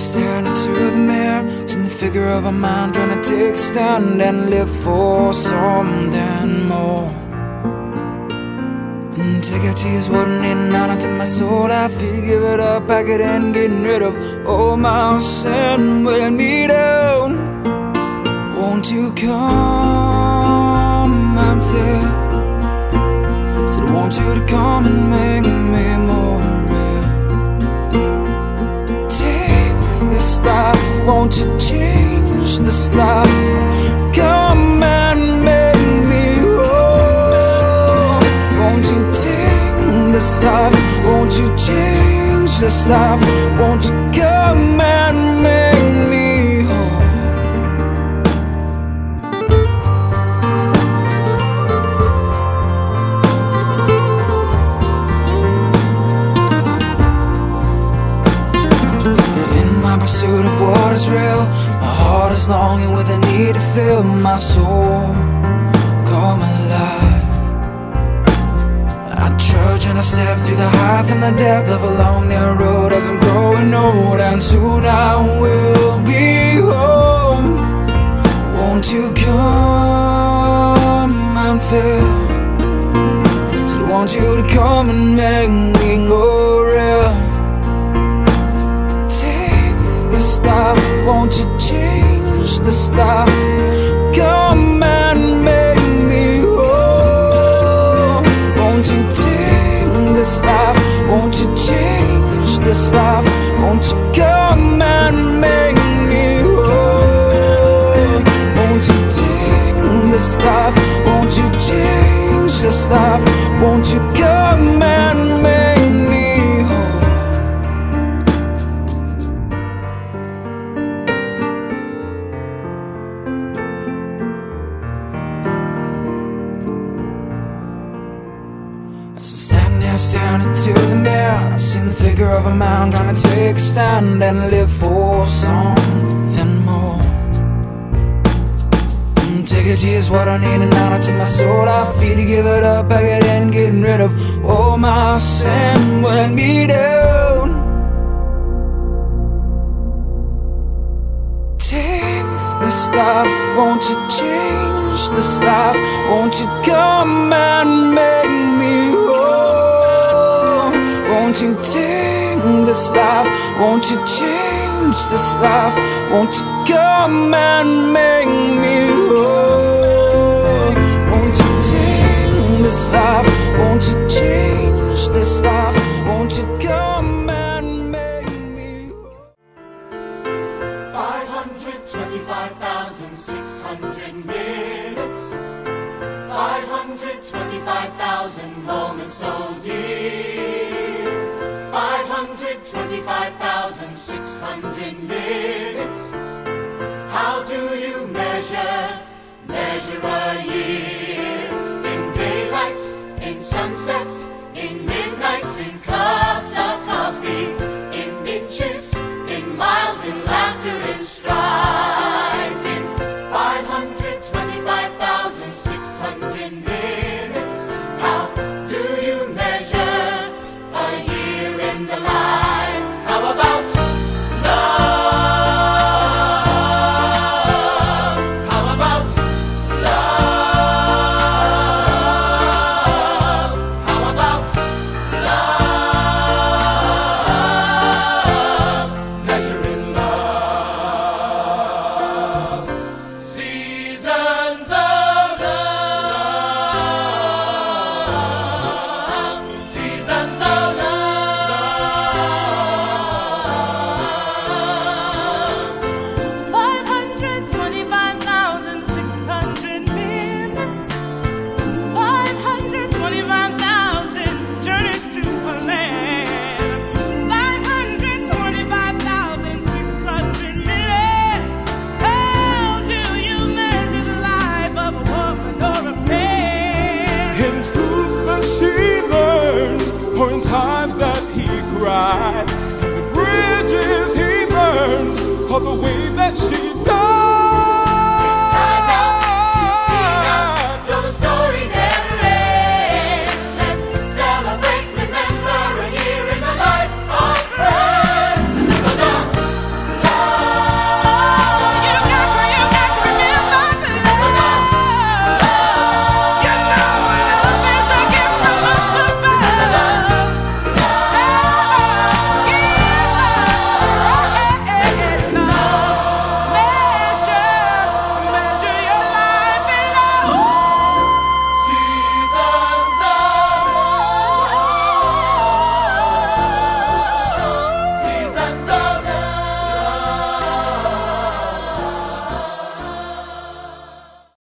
staring into the mirror, seeing the figure of a man trying to take a stand and live for something more. And take your tears, watering in out into my soul. I feel, give it up, pack it in, getting rid of all my sin, weighing me down. Won't you come and feel? Said I want you to come and make me more real. Take this life, won't you change this life? Come and make me whole. Won't you take this life? Won't you change this life? Won't you come and make me whole? Pursuit of what is real, my heart is longing with a need to feel my soul come alive. I trudge and I step through the height and the depth of a long narrow road as I'm growing old, and soon I will be home. Won't you come and feel? So I want you to come and make me go real. Won't you change this life? Come and make me whole. Won't you take this life? Won't you change this life? Won't you come and make me whole? Won't you take this life? Won't you change this life? Won't you come and make me whole? As I'm standing here staring into the mirror, seeing the figure of a man trying to take a stand and live for something more. And take a tears, what I need, and out into my soul. I feel to give it up, pack it in, getting rid of all my sin, weighing me down. Take this life, won't you change this life? Won't you come and make me whole? Won't you take this life? Won't you change this life? Won't you come and make me whole? Won't you take this life? Won't you change this life? Won't you come and make me whole? 525,600 minutes, 525,000 moments so dear, 525,600 minutes. How do you measure a year? In daylights, in sunsets, in midnights, in cups of coffee, in inches, in miles, in laughter, in strife, in 525,600 minutes. How do you measure a year in the life? How about love? How about love? How about love? Measuring love. Seasons of love. Seasons of love. 525,600 minutes, 525,000 journeys to a land, 525,600 minutes. How do you measure the life of a woman or a man? In truths that she learned, or in times that he cried, and the bridges he burned, or the way